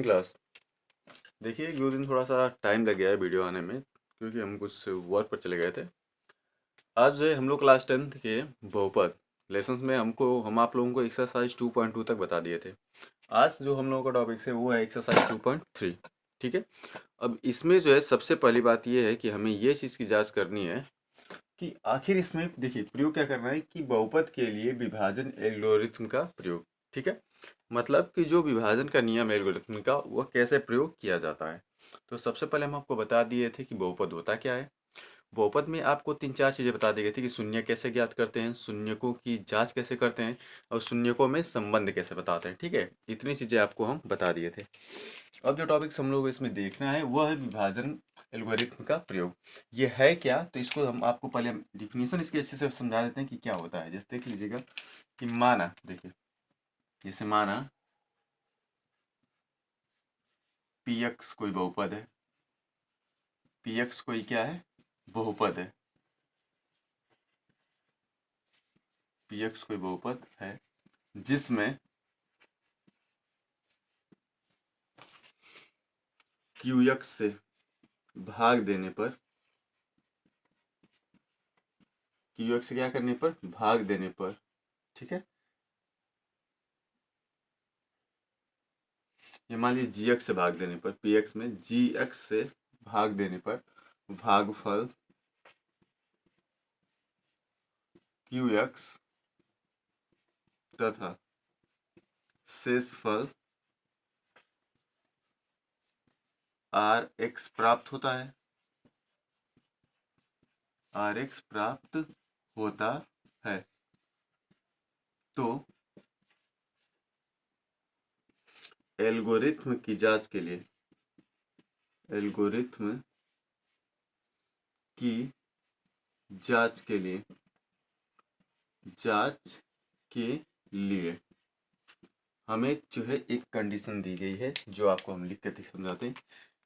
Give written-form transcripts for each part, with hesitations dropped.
Class. देखिए, एक दो दिन थोड़ा सा टाइम लग गया है वीडियो आने में, क्योंकि हम कुछ वर्क पर चले गए थे। आज जो है हम लोग क्लास 10th के बहुपद लेसन्स में हम आप लोगों को एक्सरसाइज 2.2 तक बता दिए थे। आज जो हम लोगों का टॉपिक है वो है एक्सरसाइज 2.3। ठीक है। अब इसमें जो है सबसे पहली बात ये है कि हमें ये चीज़ की जांच करनी है कि आखिर इसमें देखिए प्रयोग क्या करना है कि बहुपद के लिए विभाजन एल्गोरिथ्म का प्रयोग। ठीक है। मतलब कि जो विभाजन का नियम है एल्गोरिथ्म का वह कैसे प्रयोग किया जाता है। तो सबसे पहले हम आपको बता दिए थे कि बहुपद होता क्या है। बहुपद में आपको तीन चार चीज़ें बता दी गई थी कि शून्य कैसे ज्ञात करते हैं, शून्यकों की जांच कैसे करते हैं और शून्यकों में संबंध कैसे बताते हैं। ठीक है, इतनी चीज़ें आपको हम बता दिए थे। अब जो टॉपिक्स हम लोग को इसमें देखना है वह है विभाजन एल्गोरिथ्म का प्रयोग। ये है क्या, तो इसको हम आपको पहले डिफिनीशन इसकी अच्छे से समझा देते हैं कि क्या होता है। जैसे देख लीजिएगा कि माना, देखिए जैसे माना पी एक्स कोई बहुपद है, पी एक्स कोई क्या है, बहुपद है, पी एक्स कोई बहुपद है जिसमें क्यू एक्स से भाग देने पर, क्यू एक्स से क्या करने पर, भाग देने पर, ठीक है, ये मान लीजिए जी एक्स से भाग देने पर, पी एक्स में जी एक्स से भाग देने पर भागफल क्यू एक्स तथा शेषफल आर एक्स प्राप्त होता है, आर एक्स प्राप्त होता है। तो एल्गोरिथ्म की जांच के लिए, एल्गोरिथ्म की जांच के लिए, जांच के लिए हमें जो है एक कंडीशन दी गई है जो आपको हम लिख कर समझाते हैं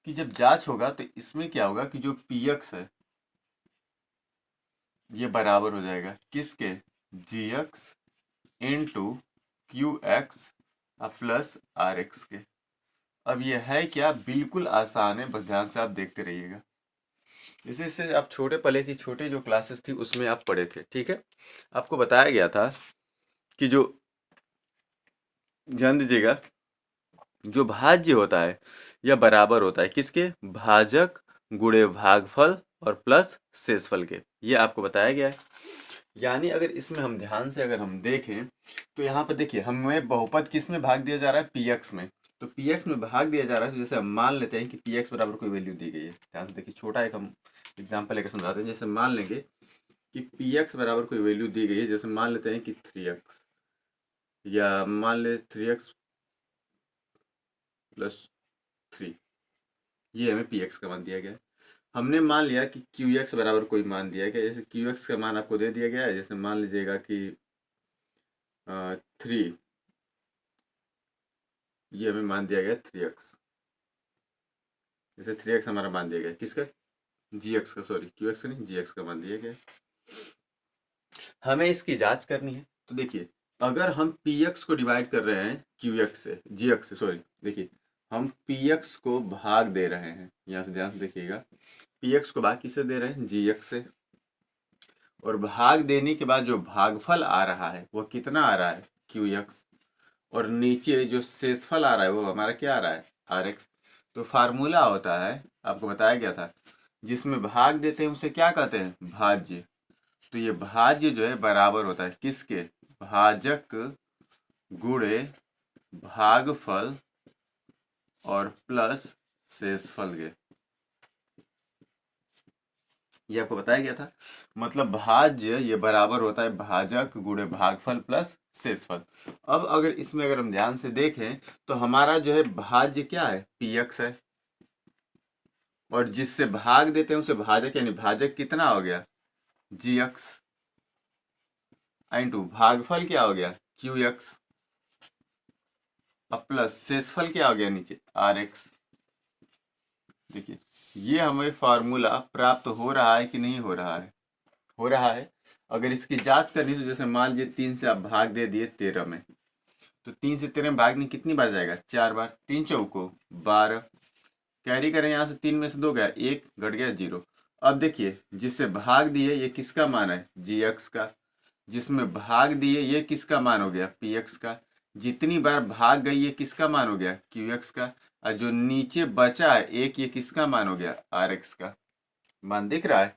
कि जब जांच होगा तो इसमें क्या होगा कि जो पी एक्स है ये बराबर हो जाएगा किसके, g x into q x plus r x के। अब ये है क्या, बिल्कुल आसान है, बस ध्यान से आप देखते रहिएगा। इसी से आप छोटे पहले की छोटे जो क्लासेस थी उसमें आप पढ़े थे। ठीक है, आपको बताया गया था कि जो, ध्यान दीजिएगा, जो भाज्य होता है यह बराबर होता है किसके, भाजक गुणे भागफल और प्लस शेषफल के। ये आपको बताया गया है। यानी अगर इसमें हम ध्यान से अगर हम देखें तो यहाँ पर देखिए हमें बहुपद किस में भाग दिया जा रहा है, पी एक्स में। तो पी एक्स में भाग दिया जा रहा है, तो जैसे हम मान लेते हैं कि पी एक्स बराबर कोई वैल्यू दी गई है। ध्यान से देखिए, छोटा एक हम एग्जाम्पल लेकर समझाते हैं। जैसे मान लेंगे कि पी एक्स बराबर कोई वैल्यू दी गई है, जैसे मान लेते हैं कि 3x, या मान ले 3x प्लस 3, ये हमें पी एक्स का मान दिया गया है। हमने मान लिया कि क्यू एक्स बराबर कोई मान दिया गया, जैसे क्यू एक्स का मान आपको दे दिया गया है। जैसे मान लीजिएगा कि 3, ये हमें मान दिया गया 3x। जैसे 3x हमारा मान दिया गया किसका, जी एक्स का, सॉरी क्यू एक्स का नहीं, जी एक्स का मान दिया गया। हमें इसकी जांच करनी है। तो देखिए अगर हम पी एक्स को डिवाइड कर रहे हैं क्यू एक्स से, जी एक्स से, सॉरी, देखिए हम पी एक्स को भाग दे रहे हैं, यहाँ से ध्यान से देखिएगा, पी एक्स को भाग किससे दे रहे हैं, जी एक्स से। और भाग देने के बाद जो भागफल आ रहा है वह कितना आ रहा है, क्यू एक्स। और नीचे जो शेषफल आ रहा है वो हमारा क्या आ रहा है, आर एक्स। तो फार्मूला होता है, आपको बताया गया था, जिसमें भाग देते हैं उसे क्या कहते हैं, भाज्य। तो ये भाज्य जो है बराबर होता है किसके, भाजक गुणे भागफल और प्लस शेषफल के। ये आपको बताया गया था। मतलब भाज्य ये बराबर होता है भाजक गुणे भागफल प्लस शेषफल। अब अगर इसमें अगर हम ध्यान से देखें तो हमारा जो है भाज्य क्या है, पी एक्स है, और जिससे भाग देते हैं उसे भाजक, यानी भाजक कितना हो गया, जी एक्स, इंटू भागफल क्या हो गया, क्यू एक्स, अब प्लस शेषफल क्या हो गया नीचे, आर एक्स। देखिए ये हमें फार्मूला प्राप्त हो रहा है कि नहीं हो रहा है, हो रहा है। अगर इसकी जांच करनी तो जैसे मान लीजिए 3 से आप भाग दे दिए 13 में, तो 3 से 13 भागने कितनी बार जाएगा, 4 बार। 3 चौको 12, कैरी करें यहाँ से 3 में से 2 गया 1, घट गया 0। अब देखिए जिससे भाग दिए ये किसका मान है, जी एक्स का। जिसमें भाग दिए ये किसका मान हो गया, पी एक्स का। जितनी बार भाग गई ये किसका मान हो गया, क्यू एक्स का। और जो नीचे बचा है एक, ये किसका मान हो गया, आर एक्स का। मान दिख रहा है।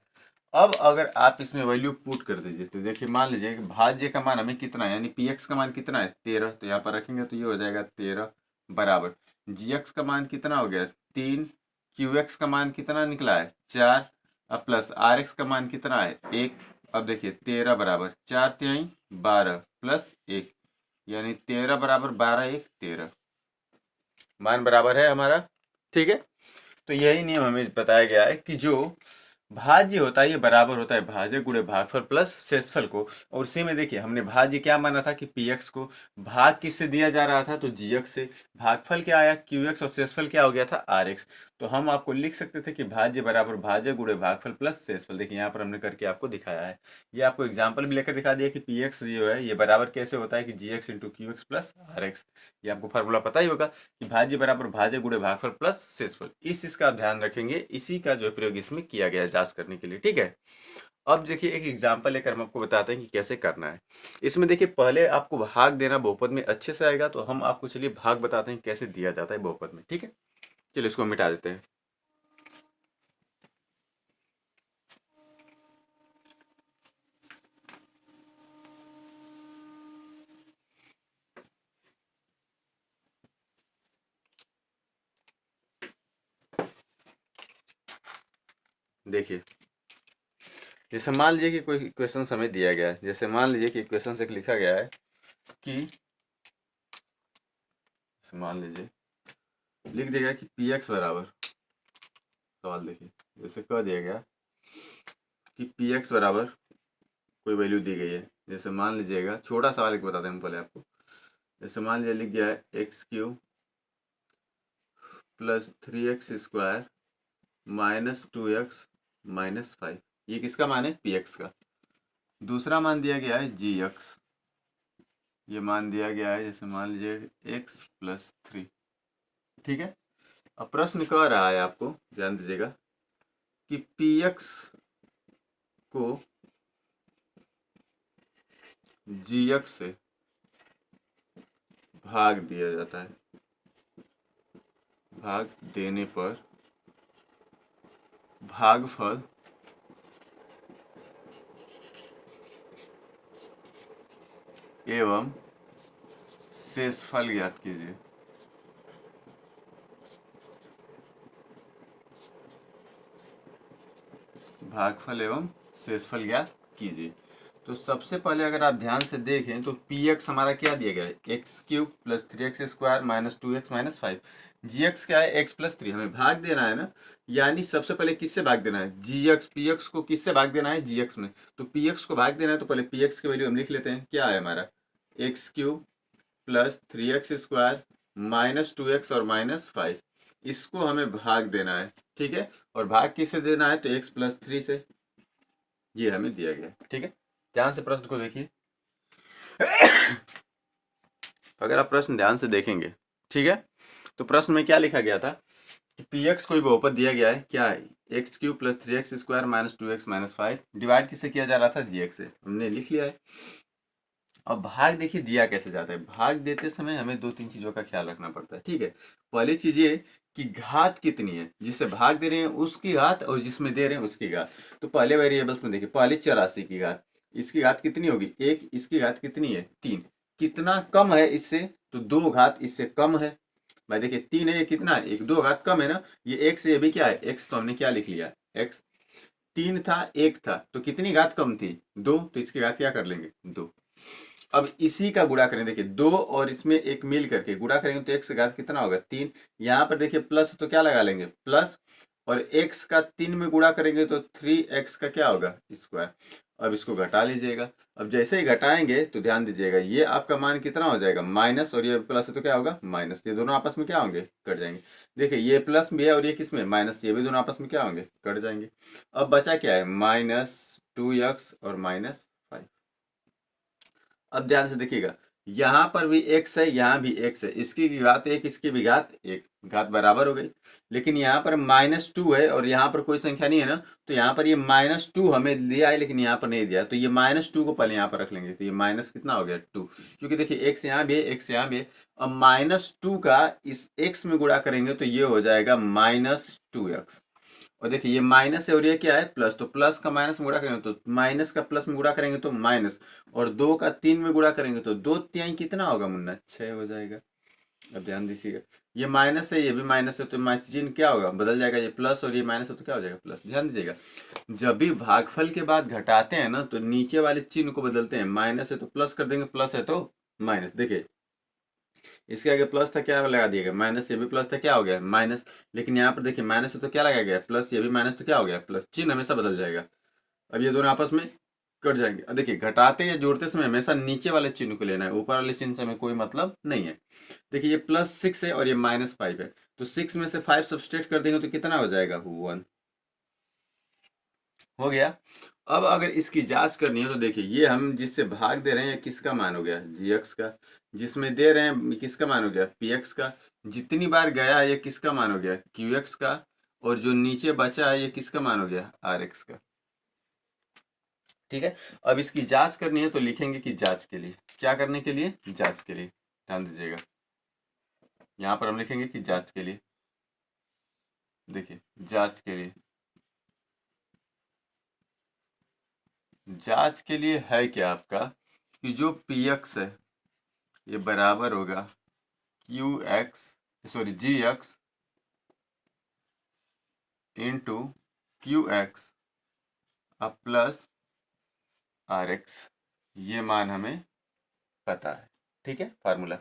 अब अगर आप इसमें वैल्यू पुट कर दीजिए तो देखिए मान लीजिए कि भाज्य का मान हमें कितना है, यानी पी एक्स का मान कितना है 13, तो यहाँ पर रखेंगे तो ये हो जाएगा 13 बराबर जी एक्स का मान कितना हो गया 3, क्यू एक्स का मान कितना निकला है 4, अब प्लस आर एक्स का मान कितना है 1। अब देखिए 13 बराबर 4 तिहाई 12 प्लस 1, यानी 13 बराबर 12 1 13, मान बराबर है हमारा। ठीक है, तो यही नियम हमें बताया गया है कि जो भाज्य होता है ये बराबर होता है भाज्य गुणे भागफल प्लस शेषफल को। और उसी में देखिए हमने भाज्य क्या माना था कि पी एक्स को भाग किससे दिया जा रहा था, तो जी एक्स से। भागफल क्या आया क्यू एक्स, और शेषफल क्या हो गया था आर एक्स। तो हम आपको लिख सकते थे कि भाज्य बराबर भाज्य गुणे भागफल प्लस शेषफल। देखिए यहाँ पर हमने करके आपको दिखाया है। ये आपको एग्जाम्पल भी लेकर दिखा दिया कि पी एक्स जो है ये बराबर कैसे होता है कि g x into q x plus r x. ये आपको फार्मूला पता ही होगा कि भाज्य बराबर भाज्य गुणे भागफल प्लस शेषफल। इस चीज का ध्यान रखेंगे, इसी का जो प्रयोग इसमें किया गया है जांच करने के लिए। ठीक है, अब देखिए एक एग्जांपल लेकर हम आपको बताते हैं कि कैसे करना है। इसमें देखिए पहले आपको भाग देना बहुपद में अच्छे से आएगा, तो हम आपको चलिए भाग बताते हैं कैसे दिया जाता है बहुपद में। ठीक है, चलिए इसको मिटा देते हैं। देखिए जैसे मान लीजिए कि कोई इक्वेशन हमें दिया गया है, जैसे मान लीजिए कि इक्वेशन से लिखा गया है कि मान लीजिए लिख दिया गया कि पी एक्स बराबर, सवाल देखिए जैसे कह दिया गया कि पी एक्स बराबर कोई वैल्यू दी गई है। जैसे मान लीजिएगा, छोटा सवाल एक बताते हैं हम पहले आपको। जैसे मान लीजिए लिख गया है x Q plus 3x square minus 2x minus 5, ये किसका मान है पी एक्स का। दूसरा मान दिया गया है जी एक्स, ये मान दिया गया है जैसे मान लीजिए x प्लस 3। ठीक है, अब प्रश्न कह रहा है आपको ध्यान दीजिएगा कि पी एक्स को जी एक्स से भाग दिया जाता है, भाग देने पर भागफल एवं शेषफल ज्ञात कीजिए। भागफल एवं शेषफल ज्ञात कीजिए। तो सबसे पहले अगर आप ध्यान से देखें तो पी एक्स हमारा क्या दिया गया है, x cube plus 3x square minus 2x minus 5। जी एक्स क्या है, एक्स प्लस 3, हमें भाग देना है ना, यानी सबसे पहले किससे भाग देना है, जी एक्स। पी एक्स को किससे भाग देना है, जी एक्स में। तो पी एक्स को भाग देना है तो पहले पी एक्स की वैल्यू हम लिख लेते हैं, क्या है हमारा x cube plus 3x square minus 2x और माइनस 5, इसको हमें भाग देना है। ठीक है, और भाग किससे देना है, तो x प्लस 3 से, ये हमें दिया गया। ठीक है, ध्यान से प्रश्न को देखिए। अगर आप प्रश्न ध्यान से देखेंगे, ठीक है, तो प्रश्न में क्या लिखा गया था कि पी एक्स कोई बहुपद दिया गया है, क्या है x cube plus 3x square minus 2x minus 5, divide किससे किया जा रहा था, जी एक्स से, हमने लिख लिया है। अब भाग देखिए दिया कैसे जाता है, भाग देते समय हमें 2-3 चीज़ों का ख्याल रखना पड़ता है। ठीक है, पहली चीज़ ये कि घात कितनी है, जिससे भाग दे रहे हैं उसकी घात और जिसमें दे रहे हैं उसकी घात। तो पहले वेरिएबल्स में देखिए, पहले 84 की घात, इसकी घात कितनी होगी 1, इसकी घात कितनी है 3, कितना कम है इससे, तो 2 घात इससे कम है। भाई देखिए 3 है, ये कितना है, 1 2 घात कम है ना, ये x ये भी क्या है x, तो हमने क्या लिख लिया x। 3 था 1 था, तो कितनी घात कम थी 2, तो इसकी घात क्या कर लेंगे 2। अब इसी का गुणा करें, देखिए 2 और इसमें 1 मिल करके गुणा करेंगे तो x घात कितना होगा 3। यहाँ पर देखिए प्लस, तो क्या लगा लेंगे प्लस, और x का 3 में गुणा करेंगे तो 3x का क्या होगा स्क्वायर। अब इसको घटा लीजिएगा, अब जैसे ही घटाएंगे तो ध्यान दीजिएगा ये आपका मान कितना हो जाएगा माइनस, और ये प्लस है तो क्या होगा माइनस, ये दोनों आपस में क्या होंगे कट जाएंगे। देखिए ये प्लस भी है और ये किस में माइनस, ये भी दोनों आपस में क्या होंगे कट जाएंगे। अब बचा क्या है -2x और -5। अब ध्यान से देखिएगा, यहाँ पर भी x है, यहाँ भी x है, इसकी भी घात एक, इसकी भी घात एक, घात बराबर हो गई। लेकिन यहाँ पर -2 है और यहाँ पर कोई संख्या नहीं है ना, तो यहाँ पर ये -2 हमें दिया है लेकिन यहाँ पर नहीं दिया, तो ये -2 को पहले यहाँ पर रख लेंगे, तो ये माइनस कितना हो गया 2, क्योंकि देखिए x यहाँ भी है, x यहाँ भी है। अब -2 का इस x में गुणा करेंगे तो ये हो जाएगा -2x। और देखिए ये माइनस है और ये क्या है प्लस, तो प्लस का माइनस में गुणा करेंगे तो माइनस का प्लस में गुणा करेंगे तो माइनस, और 2 का 3 में गुणा करेंगे तो 2 तिहाई कितना होगा मुन्ना, 6 हो जाएगा। अब ध्यान दीजिएगा, ये माइनस है, ये भी माइनस है, तो चिन्ह क्या होगा, बदल जाएगा, ये प्लस और ये माइनस है तो क्या हो जाएगा प्लस। ध्यान दीजिएगा, जब भी भागफल के बाद घटाते हैं ना तो नीचे वाले चिन्ह को बदलते हैं, माइनस है तो प्लस कर देंगे, प्लस है तो माइनस। देखिए इसके आगे प्लस था, क्या लगा दिया गया माइनस, ये भी प्लस था, क्या हो गया माइनस। लेकिन यहाँ पर देखिए माइनस है तो क्या लगाया गया प्लस, ये भी माइनस तो क्या हो गया प्लस, चिन्ह हमेशा बदल जाएगा। अब ये दोनों आपस में कट जाएंगे। अब देखिए घटाते या जोड़ते समय हमेशा नीचे वाले चिन्ह को लेना है, ऊपर वाले चिन्ह से हमें कोई मतलब नहीं है। देखिए ये +6 है और ये -5 है, तो 6 में से 5 सब्सट्रैक्ट कर देंगे तो कितना हो जाएगा 1 हो गया। अब अगर इसकी जांच करनी है तो देखिए ये हम जिससे भाग दे रहे हैं किसका मान हो गया gx का, जिसमें दे रहे हैं किसका मान हो गया px का, जितनी बार गया ये किसका मान हो गया qx का, और जो नीचे बचा है ये किसका मान हो गया rx का। ठीक है, अब इसकी जांच करनी है तो लिखेंगे कि जांच के लिए, क्या करने के लिए, जांच के लिए। ध्यान दीजिएगा यहाँ पर हम लिखेंगे कि जांच के लिए। देखिए जांच के लिए, जांच के लिए है क्या आपका कि जो px है ये बराबर होगा gx इंटू qx अब प्लस rx, ये मान हमें पता है। ठीक है, फार्मूला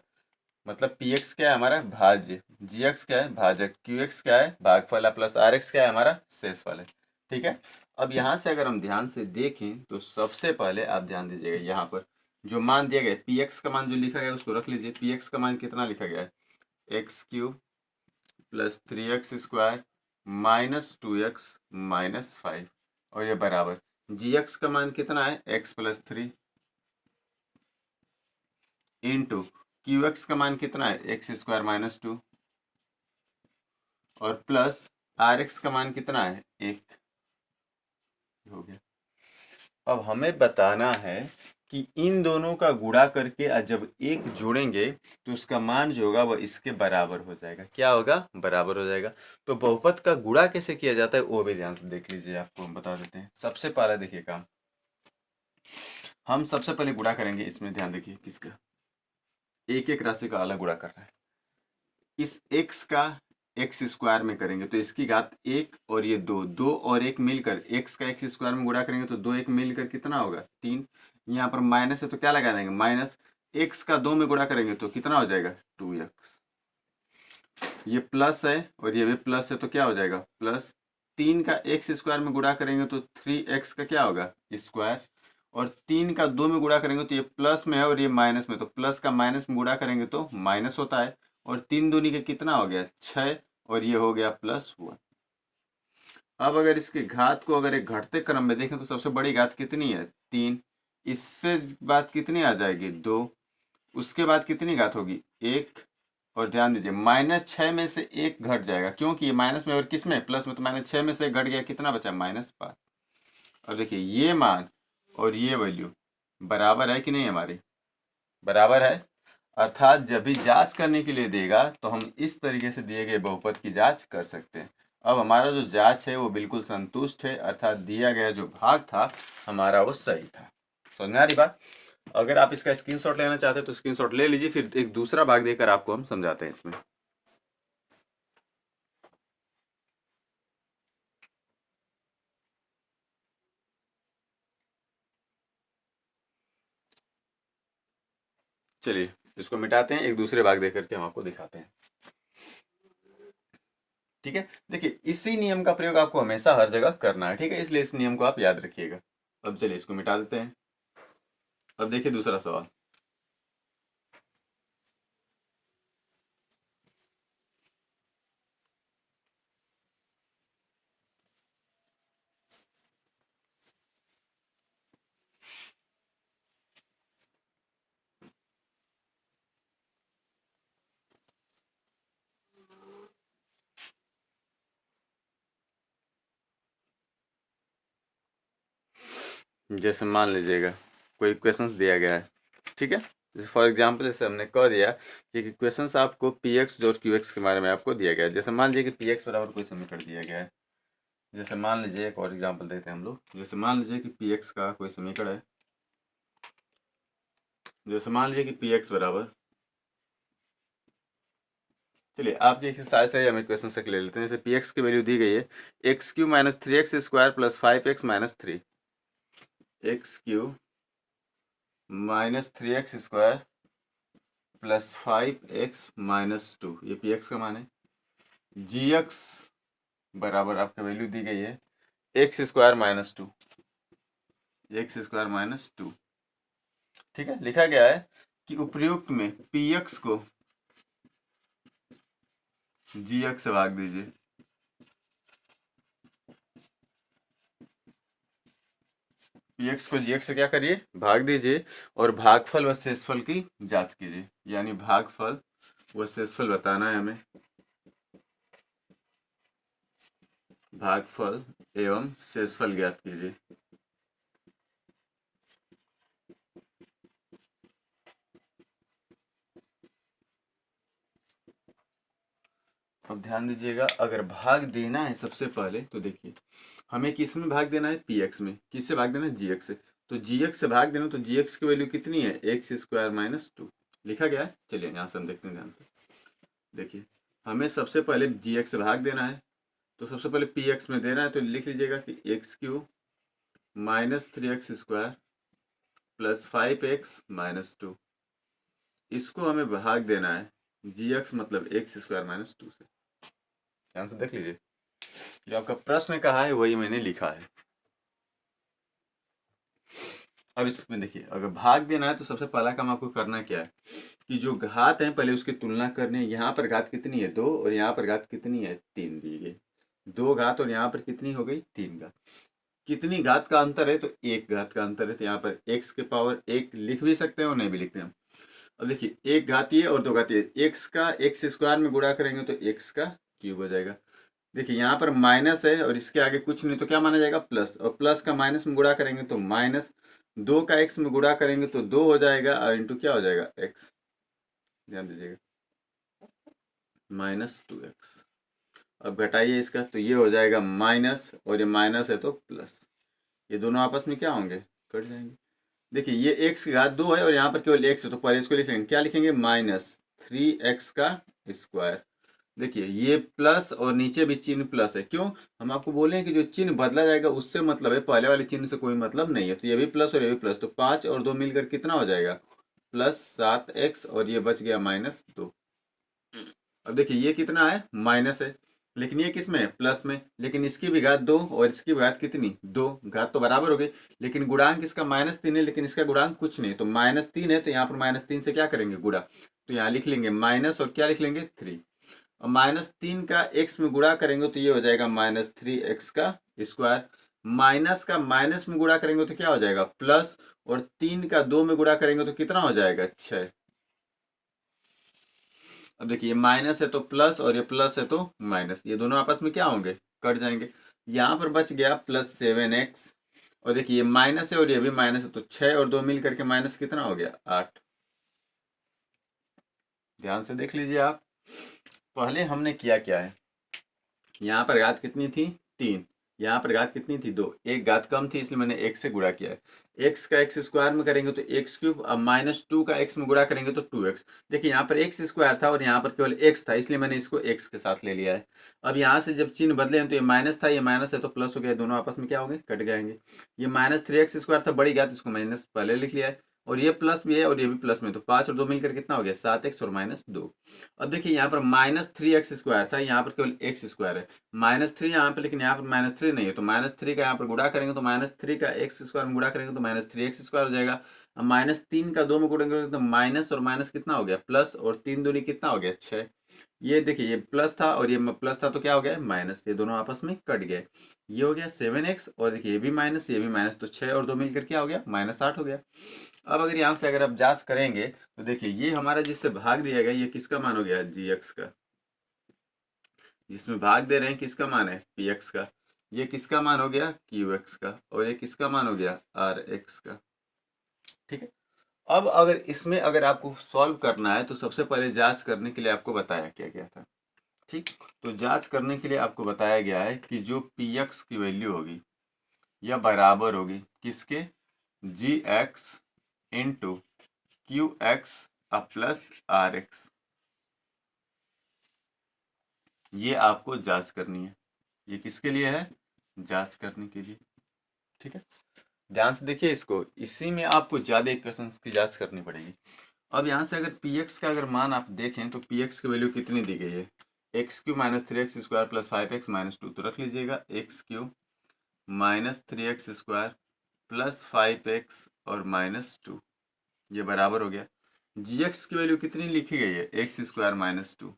मतलब px क्या है हमारा भाज्य, gx क्या है भाजक, qx क्या है भागफल प्लस rx क्या है हमारा शेषफल है। ठीक है, अब यहाँ से अगर हम ध्यान से देखें तो सबसे पहले आप ध्यान दीजिएगा, यहाँ पर जो मान दिया गया px का मान जो लिखा गया उसको रख लीजिए। px का मान कितना लिखा गया है x³ + 3x² - 2x - 5, और ये बराबर gx का मान कितना है x + 3 इंटू qx का मान कितना है x² - 2 और प्लस rx का मान कितना है 1 हो गया। अब हमें बताना है कि इन दोनों का गुणा करके जब एक जोड़ेंगे तो उसका मान जो होगा वह इसके बराबर हो जाएगा। क्या होगा, बराबर हो जाएगा। तो बहुपद का गुणा कैसे किया जाता है वो भी ध्यान से देख लीजिए, आपको हम बता देते हैं। सबसे पहले देखिए काम, हम सबसे पहले गुणा करेंगे, इसमें ध्यान देखिए किसका, एक एक राशि का अलग गुणा कर रहा है। इस x का x² में करेंगे तो इसकी घात 1 और ये 2, 2 और 1 मिलकर x का x² में गुणा करेंगे तो 2 1 मिलकर कितना होगा 3। यहाँ पर माइनस है तो क्या लगा देंगे माइनस, x का 2 में गुणा करेंगे तो कितना हो जाएगा 2x। ये प्लस है और ये भी प्लस है तो क्या हो जाएगा प्लस, 3 का x² में गुणा करेंगे तो 3x का क्या होगा स्क्वायर, और 3 का 2 में गुणा करेंगे तो ये प्लस में है और ये माइनस में, तो प्लस का माइनस में गुणा करेंगे तो माइनस होता है, और 3 दूनी का कितना हो गया 6, और ये हो गया +1। अब अगर इसके घात को अगर एक घटते क्रम में देखें तो सबसे बड़ी घात कितनी है 3, इससे बाद कितनी आ जाएगी 2, उसके बाद कितनी घात होगी 1, और ध्यान दीजिए -6 में से 1 घट जाएगा, क्योंकि ये माइनस में और किस में प्लस में, तो -6 में से घट गया, कितना बचा -5। अब देखिए ये मान और ये वैल्यू बराबर है कि नहीं, हमारी बराबर है, अर्थात जब भी जांच करने के लिए देगा तो हम इस तरीके से दिए गए बहुपद की जांच कर सकते हैं। अब हमारा जो जांच है वो बिल्कुल संतुष्ट है, अर्थात दिया गया जो भाग था हमारा वो सही था। समझ में आ रही बात। अगर आप इसका स्क्रीनशॉट लेना चाहते हैं तो स्क्रीनशॉट ले लीजिए, फिर एक दूसरा भाग देकर आपको हम समझाते हैं इसमें। चलिए इसको मिटाते हैं, एक दूसरे भाग देकर के हम आपको दिखाते हैं। ठीक है, देखिए इसी नियम का प्रयोग आपको हमेशा हर जगह करना है, ठीक है, इसलिए इस नियम को आप याद रखिएगा। अब चलिए इसको मिटा देते हैं। अब देखिए दूसरा सवाल, जैसे मान लीजिएगा कोई क्वेश्चंस दिया गया है, ठीक है। जैसे फॉर एग्जांपल जैसे हमने कह दिया कि क्वेश्चंस आपको पी एक्स और क्यू एक्स के बारे में आपको दिया गया है। जैसे मान लीजिए कि पी एक्स बराबर कोई समीकरण दिया गया है। जैसे मान लीजिए एक और एग्जांपल देते हैं हम लोग। जैसे मान लीजिए कि पी एक्स का कोई समीकरण है। जैसे मान लीजिए कि पी एक्स बराबर, चलिए आपके एक्सरसाइज से हम इक्वेशन से ले लेते हैं। जैसे पी एक्स की वैल्यू दी गई है x Q minus three x square plus 5x minus three, x Q minus three x square plus 5x minus two, ये पी एक्स का मान है। जी एक्स बराबर आपका वैल्यू दी गई है x square minus to, x square minus to, ठीक है। लिखा गया है कि उपयुक्त में पी एक्स को जी एक्स से भाग दीजिए, पी एक्स को जी एक्स से क्या करिए, भाग दीजिए, और भागफल व शेषफल की जांच कीजिए। यानी भागफल व शेषफल बताना है हमें, भागफल एवं शेषफल ज्ञात कीजिए। अब ध्यान दीजिएगा, अगर भाग देना है सबसे पहले तो देखिए हमें किस में भाग देना है, पी एक्स में। किससे भाग देना है, जी एक्स से। तो जी एक्स से भाग देना, तो जी एक्स की वैल्यू कितनी है, एक्स स्क्वायर माइनस टू लिखा गया है। चलिए यहाँ से हम देखते हैं ध्यान से। देखिए हमें सबसे पहले जी एक्स से भाग देना है, तो सबसे पहले पी एक्स में देना है, तो लिख लीजिएगा कि x Q minus three x square plus 5x minus two, इसको हमें भाग देना है जी एक्स मतलब एक्स स्क्वायर माइनस टू से। ध्यान से देख लीजिए, जो आपका प्रश्न कहा है वही मैंने लिखा है। अब इसमें देखिए अगर भाग देना है तो सबसे पहला काम आपको करना क्या है कि जो घात है पहले उसकी तुलना करनी है। यहाँ पर घात कितनी है, दो, और यहाँ पर घात कितनी है, तीन दी गई। दो घात और यहाँ पर कितनी हो गई, तीन घात। कितनी घात का अंतर है, तो एक घात का अंतर है। तो यहाँ पर एक्स के पावर एक लिख भी सकते हैं और नहीं भी लिखते हैं। अब देखिए एक घातीय और दो घातीय, एक्स का एक्स स्क्वायर में गुणा करेंगे तो एक्स का क्यूब हो जाएगा। देखिए यहाँ पर माइनस है और इसके आगे कुछ नहीं, तो क्या माना जाएगा, प्लस। और प्लस का माइनस में गुणा करेंगे तो माइनस, दो का एक्स में गुणा करेंगे तो दो हो जाएगा, और इंटू क्या हो जाएगा, एक्स। ध्यान दीजिएगा, माइनस टू एक्स। अब घटाइए इसका, तो ये हो जाएगा माइनस, और ये माइनस है तो प्लस। ये दोनों आपस में क्या होंगे, कट जाएंगे। देखिए ये एक्स की घात दो है और यहाँ पर केवल एक्स है, तो पहले इसको लिखेंगे, क्या लिखेंगे, माइनस थ्री एक्स का स्क्वायर। देखिए ये प्लस और नीचे भी चिन्ह प्लस है, क्यों, हम आपको बोले हैं कि जो चिन्ह बदला जाएगा उससे मतलब है, पहले वाले चिन्ह से कोई मतलब नहीं है। तो ये भी प्लस और ये भी प्लस, तो पाँच और दो मिलकर कितना हो जाएगा, प्लस सात एक्स, और ये बच गया माइनस दो। अब देखिए ये कितना है, माइनस है, लेकिन ये किस में है, प्लस में। लेकिन इसकी भी घात दो और इसकी भी घात कितनी, दो, घात तो बराबर हो गई। लेकिन गुणांक इसका माइनस तीन है, लेकिन इसका गुणांक कुछ नहीं, तो माइनस तीन है, तो यहाँ पर माइनस तीन से क्या करेंगे, गुणा। तो यहाँ लिख लेंगे माइनस, और क्या लिख लेंगे, थ्री। और माइनस तीन का एक्स में गुणा करेंगे तो ये हो जाएगा माइनस थ्री एक्स का स्क्वायर। माइनस का माइनस में गुणा करेंगे तो क्या हो जाएगा, प्लस। और तीन का दो में गुणा करेंगे तो कितना हो जाएगा, छः। अब देखिए ये माइनस है तो प्लस, और ये प्लस है तो माइनस, ये दोनों आपस में क्या होंगे, कट जाएंगे। यहाँ पर बच गया प्लस सेवन एक्स, और देखिए ये माइनस है और ये भी माइनस है, तो छः और दो मिल करके माइनस कितना हो गया, आठ। ध्यान से देख लीजिए आप, पहले हमने किया क्या है, यहाँ पर घात कितनी थी, तीन। यहाँ पर घात कितनी थी, दो। एक घात कम थी इसलिए मैंने एक्स से गुणा किया है। एक्स का एक्स स्क्वायर में करेंगे तो एक्स क्यूब, अब माइनस टू का एक्स में गुणा करेंगे तो टू एक्स। देखिए यहाँ पर एक्स स्क्वायर था और यहाँ पर केवल एक्स था, इसलिए मैंने इसको एक्स के साथ ले लिया है। अब यहाँ से जब चिन्ह बदले हैं तो ये माइनस था, ये माइनस है तो प्लस हो गया, दोनों आपस में क्या होंगे, कट जाएंगे। ये माइनस थ्री एक्स स्क्वायर था, बड़ी घात, इसको माइनस पहले लिख लिया है, और ये प्लस भी है और ये भी प्लस में, तो पाँच और दो मिलकर कितना हो गया, सात एक्स और माइनस दो। अब देखिए यहाँ पर माइनस थ्री एक्स स्क्वायर था, यहाँ पर केवल एक्स स्क्वायर है, माइनस थ्री यहाँ पर, लेकिन यहाँ पर माइनस थ्री नहीं है, तो माइनस थ्री का यहाँ पर गुणा करेंगे तो माइनस थ्री का एक्स स्क्वायर में गुणा करेंगे तो माइनस थ्री एक्स स्क्वायर हो जाएगा। अब माइनस तीन का दो में गुणा करेंगे तो माइनस और माइनस कितना हो गया, प्लस, और तीन दूनी कितना हो गया, छः। ये देखिए ये प्लस था और ये प्लस था, तो क्या हो गया, माइनस, ये दोनों आपस में कट गए। ये हो गया सेवन एक्स, और देखिए ये भी माइनस ये भी माइनस, तो छः और दो मिलकर क्या हो गया, माइनस आठ हो गया। अब अगर यहाँ से अगर आप जांच करेंगे तो देखिए ये हमारा जिससे भाग दिया गया ये किसका मान हो गया, जी एक्स का। जिसमें भाग दे रहे हैं किसका मान है, पी एक्स का। ये किसका मान हो गया, क्यू एक्स का, और ये किसका मान हो गया, आर एक्स का। ठीक है। अब अगर इसमें अगर आपको सॉल्व करना है तो सबसे पहले जांच करने के लिए आपको बताया क्या गया था। ठीक, तो जांच करने के लिए आपको बताया गया है कि जो पी एक्स की वैल्यू होगी यह बराबर होगी किसके, g x into q x plus r x. ये आपको जांच करनी है। ये किसके लिए है, जांच करने के लिए। ठीक है, ध्यान से देखिए इसको, इसी में आपको ज़्यादा इक्वेशंस की जांच करनी पड़ेगी। अब यहाँ से अगर पी एक्स का अगर मान आप देखें तो पी एक्स की वैल्यू कितनी दी गई है, x Q minus three x square plus five x minus to. तो रख लीजिएगा x Q minus three x square plus five x और माइनस टू, ये बराबर हो गया। जी एक्स की वैल्यू कितनी लिखी गई है, x square minus two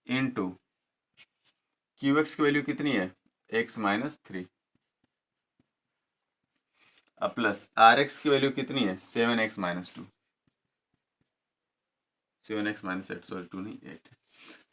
into q x की वैल्यू कितनी है, एक्स माइनस थ्री, अब प्लस आर एक्स की वैल्यू कितनी है, seven x minus two, seven x minus eight, sorry two नहीं एट।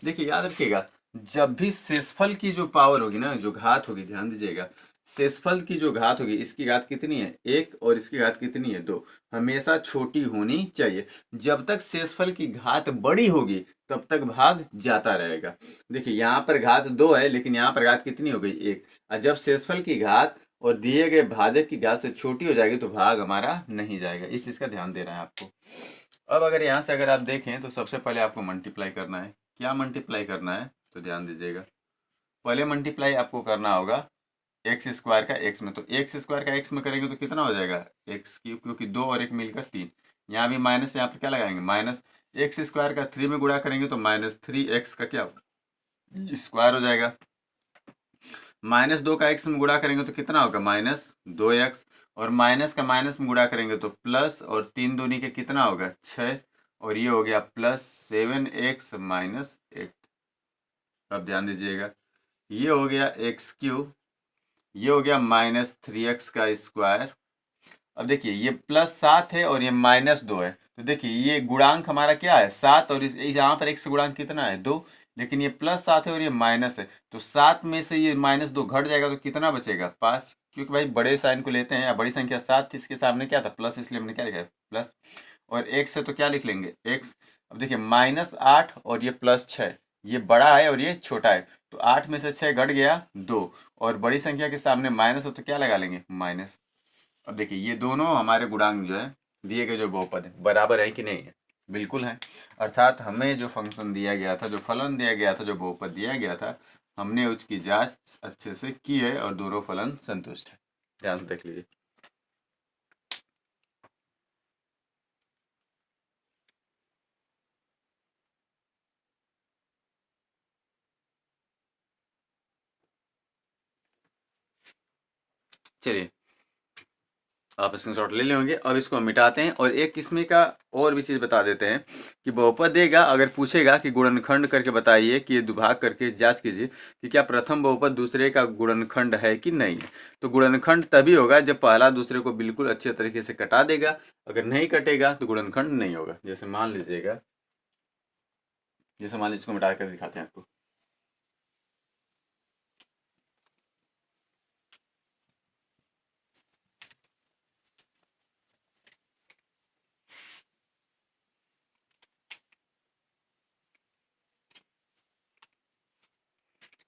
देखिए याद रखिएगा, जब भी शेषफल की जो पावर होगी ना, जो घात होगी, ध्यान दीजिएगा, शेषफल की जो घात होगी, इसकी घात कितनी है, एक, और इसकी घात कितनी है, दो, हमेशा छोटी होनी चाहिए। जब तक शेषफल की घात बड़ी होगी तब तक भाग जाता रहेगा। देखिए यहाँ पर घात दो है लेकिन यहाँ पर घात कितनी हो गई, एक, और जब शेषफल की घात और दिए गए भाजक की घात से छोटी हो जाएगी तो भाग हमारा नहीं जाएगा। इस चीज का ध्यान देना है आपको। अब अगर यहाँ से अगर आप देखें तो सबसे पहले आपको मल्टीप्लाई करना है। क्या मल्टीप्लाई करना है, तो ध्यान दीजिएगा, पहले मल्टीप्लाई आपको करना होगा एक्स स्क्वायर का एक्स में। तो एक्स स्क्वायर का एक्स में करेंगे तो कितना हो जाएगा, एक्स क्यूब, क्योंकि दो और एक मिलकर तीन। यहाँ भी माइनस, यहाँ पर क्या लगाएंगे, माइनस एक्स स्क्वायर का थ्री में गुणा करेंगे तो माइनस थ्री एक्स का क्या स्क्वायर हो जाएगा। माइनस दो का एक्स में गुणा करेंगे तो कितना होगा, माइनस दो एक्स, और माइनस का माइनस में गुणा करेंगे तो प्लस, और तीन दूनी के कितना होगा, छः, और ये हो गया plus seven x minus eight. अब ध्यान दीजिएगा, ये हो गया एक्स क्यूब, ये हो गया माइनस थ्री एक्स का स्क्वायर। अब देखिए ये प्लस सात है और ये माइनस दो है, तो देखिए ये गुणांक हमारा क्या है, सात, और इस यहाँ पर एक्स गुणांक कितना है, दो, लेकिन ये प्लस सात है और ये माइनस है, तो सात में से ये माइनस दो घट जाएगा तो कितना बचेगा, पाँच, क्योंकि भाई बड़े साइन को लेते हैं, या बड़ी संख्या सात थी, इसके सामने क्या था, प्लस, इसलिए हमने क्या लिखा है, प्लस, और एक्स है तो क्या लिख लेंगे, एक्स। अब देखिए माइनस आठ और ये प्लस छः, ये बड़ा है और ये छोटा है, तो आठ में से छः घट गया दो, और बड़ी संख्या के सामने माइनस हो तो क्या लगा लेंगे, माइनस। अब देखिए ये दोनों हमारे गुणांक जो है दिए गए जो बहुपद है बराबर है कि नहीं है, बिल्कुल है। अर्थात हमें जो फंक्शन दिया गया था, जो फलन दिया गया था, जो बहुपद दिया गया था, हमने उसकी जांच अच्छे से की है और दोनों फलन संतुष्ट है। ध्यान से देख लीजिए। चलिए आप स्क्रीनशॉट ले लेंगे। अब इसको हम मिटाते हैं और एक किस्म का और भी चीज़ बता देते हैं कि बहुपद देगा, अगर पूछेगा कि गुणनखंड करके बताइए कि ये दुभाग करके जांच कीजिए कि क्या प्रथम बहुपद दूसरे का गुणनखंड है कि नहीं है। तो गुणनखंड तभी होगा जब पहला दूसरे को बिल्कुल अच्छे तरीके से कटा देगा, अगर नहीं कटेगा तो गुणनखंड नहीं होगा। जैसे मान लीजिएगा, इसको मिटा कर दिखाते हैं आपको।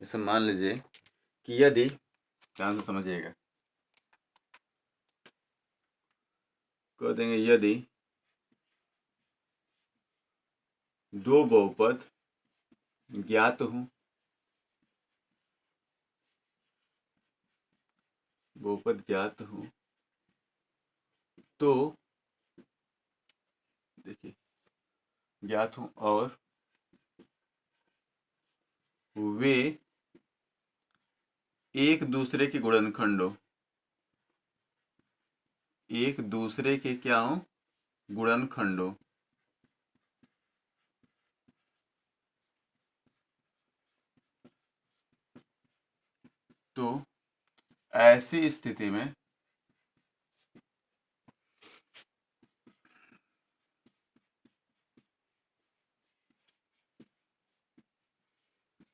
जैसे मान लीजिए कि यदि, ध्यान से समझिएगा, कह देंगे यदि दो बहुपद ज्ञात हो, बहुपद ज्ञात हो तो देखिए ज्ञात हो और वे एक दूसरे के गुणनखंड हो, एक दूसरे के क्या हो, गुणनखंड हो, तो ऐसी स्थिति में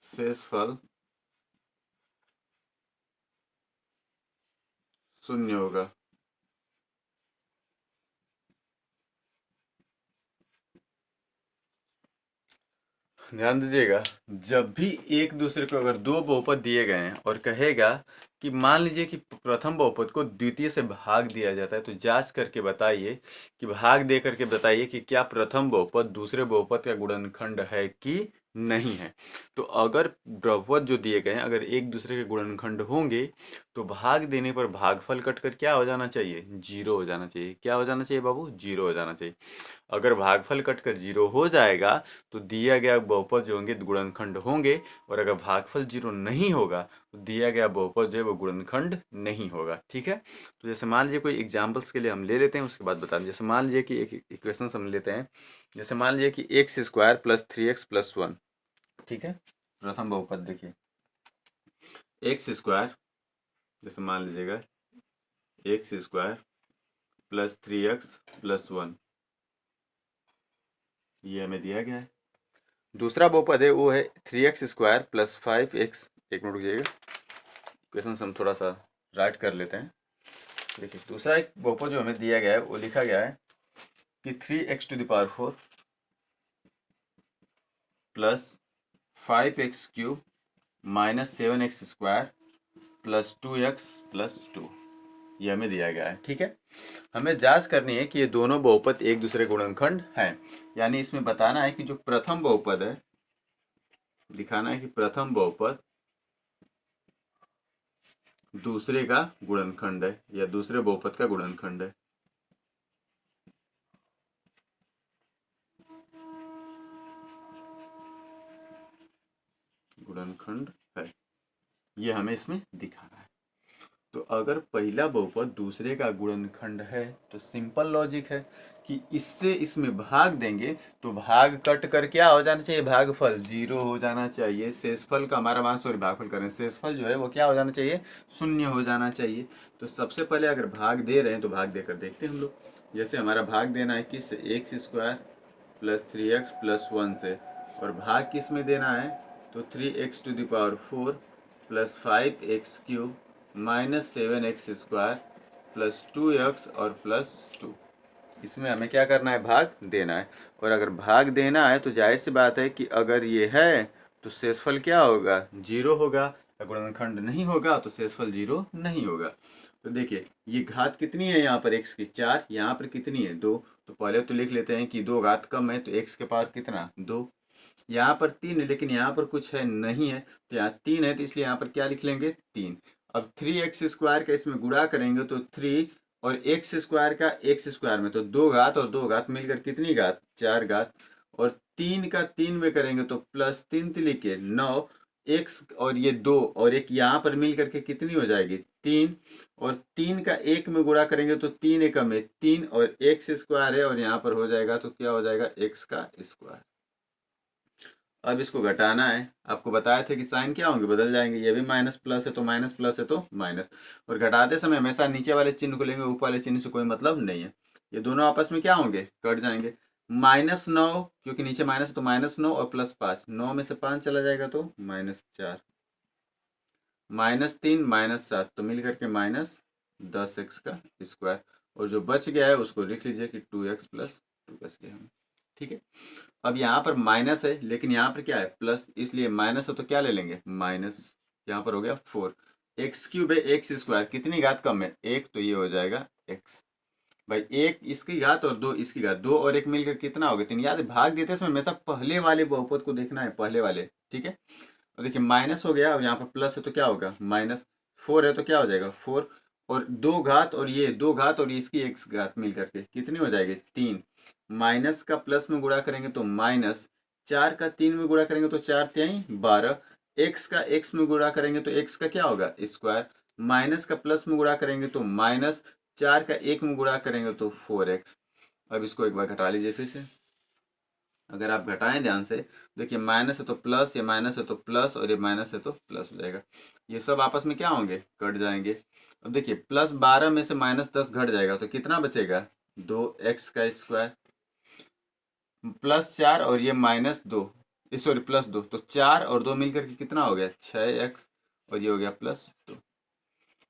शेषफल शून्य होगा। ध्यान दीजिएगा, जब भी एक दूसरे को अगर दो बहुपद दिए गए हैं और कहेगा कि मान लीजिए कि प्रथम बहुपद को द्वितीय से भाग दिया जाता है, तो जांच करके बताइए कि भाग दे करके बताइए कि क्या प्रथम बहुपद दूसरे बहुपद का गुणनखंड है कि नहीं है। तो अगर बहुपद जो दिए गए हैं अगर एक दूसरे के गुणनखंड होंगे तो भाग देने पर भागफल कटकर क्या हो जाना चाहिए, जीरो हो जाना चाहिए। क्या हो जाना चाहिए बाबू, जीरो हो जाना चाहिए। अगर भागफल कटकर जीरो हो जाएगा तो दिया गया बहुपद जो होंगे गुणनखंड होंगे, और अगर भागफल जीरो नहीं होगा तो दिया गया बहुपद जो है वो गुणनखंड नहीं होगा। ठीक है, तो जैसे मान लीजिए कोई एग्जाम्पल्स के लिए हम ले लेते हैं, उसके बाद बता दें। जैसे मान लीजिए कि एक इक्वेशन हम लेते हैं, जैसे मान लीजिए कि x square plus 3x plus 1। ठीक है, प्रथम बहुपद देखिए एक्स स्क्वायर, जैसे मान लीजिएगा x square plus 3x plus 1, ये हमें दिया गया है। दूसरा बहुपद है वो है 3x स्क्वायर प्लस 5x, एक मिनट रुकिएगा, क्वेश्चन हम थोड़ा सा राइट कर लेते हैं। देखिए दूसरा एक बहुपद जो हमें दिया गया है वो लिखा गया है कि 3x to the power 4 plus 5x cube minus 7x square plus 2x plus 2, ये हमें दिया गया है। ठीक है, हमें जांच करनी है कि ये दोनों बहुपद एक दूसरे गुणनखंड हैं, यानी इसमें बताना है कि जो प्रथम बहुपद है, दिखाना है कि प्रथम बहुपद दूसरे का गुणनखंड है या दूसरे बहुपद का गुणनखंड है। गुणनखंड है, ये हमें इसमें दिखाना है। तो अगर पहला बहुपद दूसरे का गुणनखंड है तो सिंपल लॉजिक है कि इससे इसमें भाग देंगे तो भाग कट कर क्या हो जाना चाहिए, भागफल जीरो हो जाना चाहिए। शेषफल का हमारा मान, सॉरी भागफल करें, शेषफल जो है वो क्या हो जाना चाहिए, शून्य हो जाना चाहिए। तो सबसे पहले अगर भाग दे रहे हैं तो भाग देकर देखते हैं हम लोग। जैसे हमारा भाग देना है किस, x square plus 3x plus 1 से, और भाग किस में देना है, तो 3x to the power 4 plus 5x cube minus 7x square plus 2x और प्लस 2, इसमें हमें क्या करना है, भाग देना है। और अगर भाग देना है तो जाहिर सी बात है कि अगर ये है तो शेषफल क्या होगा, जीरो होगा। गुणनखंड नहीं होगा तो शेषफल जीरो नहीं होगा। तो देखिए ये घात कितनी है यहाँ पर x की 4, यहाँ पर कितनी है 2। तो पहले तो लिख लेते हैं कि 2 घात कम है तो x के पावर कितना 2। यहाँ पर 3 है लेकिन यहाँ पर कुछ है नहीं है, तो यहाँ 3 है तो इसलिए यहाँ पर क्या लिख लेंगे 3। अब 3x स्क्वायर का इसमें गुणा करेंगे तो 3 और x स्क्वायर का x स्क्वायर में, तो 2 घात और 2 घात मिलकर कितनी घात, 4 घात। और 3 का 3 में करेंगे तो प्लस 3 तिलिके 9, x और ये 2 और एक यहाँ पर मिल करके कितनी हो जाएगी 3, और 3 का 1 में गुणा करेंगे तो 3 एक में 3 और x स्क्वायर है और यहाँ पर हो जाएगा तो क्या हो जाएगा x का स्क्वायर। अब इसको घटाना है, आपको बताए थे कि साइन क्या होंगे, बदल जाएंगे। ये भी माइनस प्लस है तो माइनस, प्लस है तो माइनस, और घटाते समय हमेशा नीचे वाले चिन्ह को लेंगे, ऊपर वाले चिन्ह से कोई मतलब नहीं है। ये दोनों आपस में क्या होंगे, कट जाएंगे। -9 क्योंकि नीचे माइनस है तो -9 और प्लस 5, 9 में से 5 चला जाएगा तो -4, -3 -7 तो मिल करके -10x का स्क्वायर, और जो बच गया है उसको लिख लीजिए कि 2x प्लस 2 बच गया हमें। ठीक है, अब यहाँ पर माइनस है लेकिन यहाँ पर क्या है प्लस, इसलिए माइनस है तो क्या ले लेंगे माइनस, यहाँ पर हो गया 4। एक्स क्यूब है एक्स स्क्वायर, कितनी घात कम है 1, तो ये हो जाएगा x भाई, 1 इसकी घात और 2 इसकी घात, 2 और 1 मिलकर कितना हो गया 3। याद है भाग देते समय हमेशा पहले वाले बहुपद को देखना है, पहले वाले। ठीक है, और देखिए माइनस हो गया और यहाँ पर प्लस है तो क्या होगा -4 है तो क्या हो जाएगा 4, और 2 घात और ये 2 घात और इसकी x घात मिल करके कितनी हो जाएगी 3। माइनस का प्लस में गुणा करेंगे तो माइनस, 4 का 3 में गुणा करेंगे तो 4 3 12, x का x में गुणा करेंगे तो x का क्या होगा स्क्वायर, माइनस का प्लस में गुणा करेंगे तो माइनस, 4 का 1 में गुणा करेंगे तो 4x। अब इसको एक बार घटा लीजिए फिर से, अगर आप घटाएं ध्यान से, देखिए माइनस है तो प्लस, ये माइनस है तो प्लस, और ये माइनस है तो प्लस हो जाएगा। ये सब आपस में क्या होंगे, कट जाएंगे। अब देखिए +12 में से -10 घट जाएगा तो कितना बचेगा 2x का स्क्वायर, +4 और ये -2, सॉरी +2, तो 4 और 2 मिलकर के कितना हो गया 6x, और ये हो गया +2।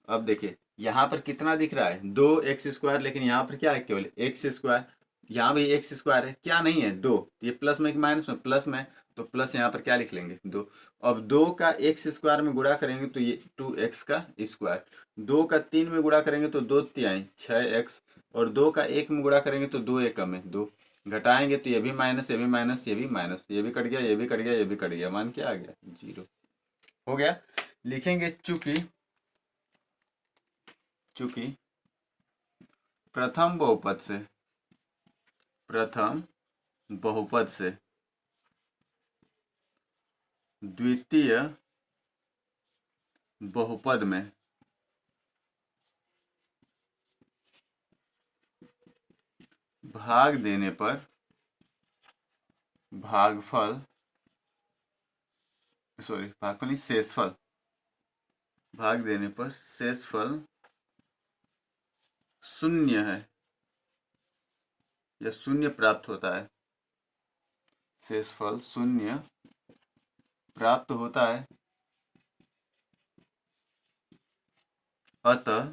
अब देखिए यहाँ पर कितना दिख रहा है 2x², लेकिन यहाँ पर क्या है केवल x²। यहाँ भी x² है, क्या नहीं है 2, ये प्लस में कि माइनस में, प्लस में, तो प्लस यहाँ पर क्या लिख लेंगे 2। अब 2 का x² में गुणा करेंगे तो ये 2x का स्क्वायर, 2 का 3 में गुणा करेंगे तो 2 तिहाई 6x, और 2 का 1 में गुणा करेंगे तो 2 एकम है 2, घटाएंगे तो ये भी माइनस, ये भी माइनस, ये भी माइनस, ये भी कट गया, ये भी कट गया, ये भी कट गया, मान क्या आ गया 0 हो गया। लिखेंगे चूंकि प्रथम बहुपद से द्वितीय बहुपद में भाग देने पर शेषफल, भाग देने पर शेषफल शून्य है या शून्य प्राप्त होता है, शेषफल शून्य प्राप्त होता है। अतः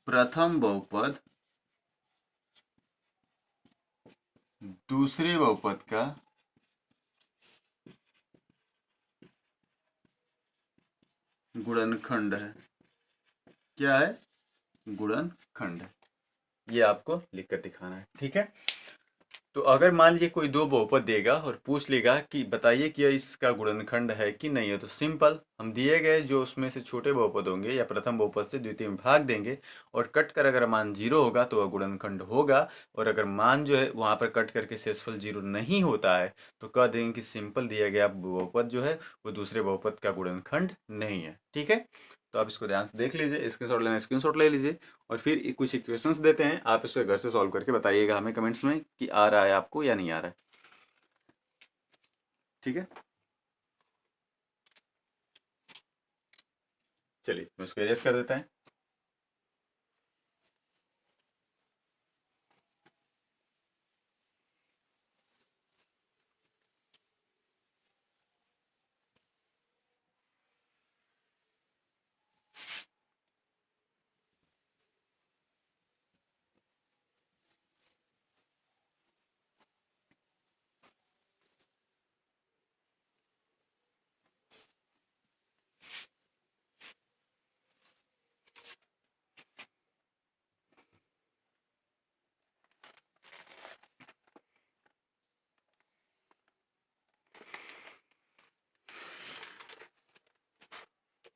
प्रथम बहुपद दूसरे बहुपद का गुणनखंड है। क्या है? गुणनखंड है। ये आपको लिखकर दिखाना है, ठीक है। तो अगर मान लीजिए कोई दो बहुपद देगा और पूछ लेगा कि बताइए कि इसका गुणनखंड है कि नहीं है, तो सिंपल हम दिए गए जो उसमें से छोटे बहुपद होंगे या प्रथम बहुपद से द्वितीय में भाग देंगे, और कट कर अगर मान 0 होगा तो वह गुणनखंड होगा, और अगर मान जो है वहाँ पर कट करके शेषफल 0 नहीं होता है तो कह देंगे कि सिंपल दिया गया बहुपद जो है वो दूसरे बहुपद का गुणनखंड नहीं है, ठीक है। तो आप इसको ध्यान से देख लीजिए, स्क्रीनशॉट लेना स्क्रीनशॉट ले लीजिए, और फिर कुछ इक्वेशंस देते हैं, आप इसको घर से सॉल्व करके बताइएगा हमें कमेंट्स में कि आ रहा है आपको या नहीं आ रहा है, ठीक है। चलिए मैं इसको इरेज कर देता है।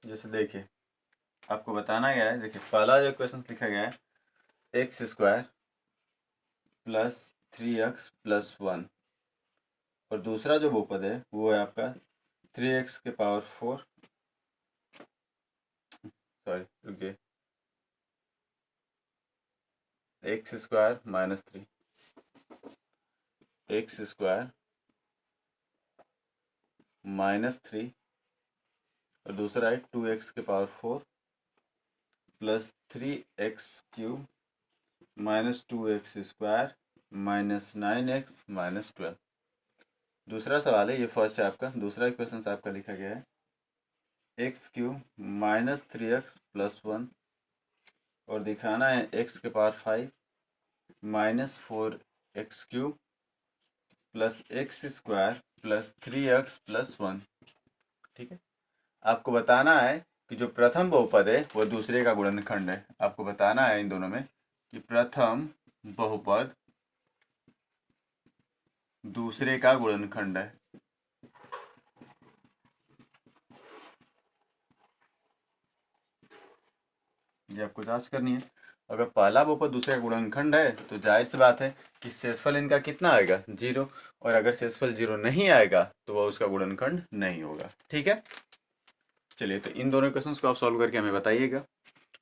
जैसे देखिए आपको बताना गया है, देखिए पहला जो क्वेश्चन लिखा गया है x² प्लस 3x प्लस 1, और दूसरा जो बहुपद है वो है आपका 3x के पावर 4, सॉरी रुकिए, x² माइनस 3, x² माइनस 3, और दूसरा है 2x के power 4 plus 3x³ minus 2x² minus 9x minus 12। दूसरा सवाल है, ये फर्स्ट है आपका, दूसरा इक्वेशन आपका लिखा गया है x³ माइनस 3x प्लस 1, और दिखाना है x के power 5 minus 4x³ plus x² plus 3x plus 1, ठीक है। आपको बताना है कि जो प्रथम बहुपद है वो दूसरे का गुणनखंड है। आपको बताना है इन दोनों में कि प्रथम बहुपद दूसरे का गुणनखंड है। ये आपको जांच करनी है। अगर पहला बहुपद दूसरे का गुणनखंड है तो जाहिर सी बात है कि शेषफल इनका कितना आएगा 0, और अगर शेषफल 0 नहीं आएगा तो वह उसका गुणनखंड नहीं होगा, ठीक है। चलिए तो इन दोनों क्वेश्चंस को आप सॉल्व करके हमें बताइएगा।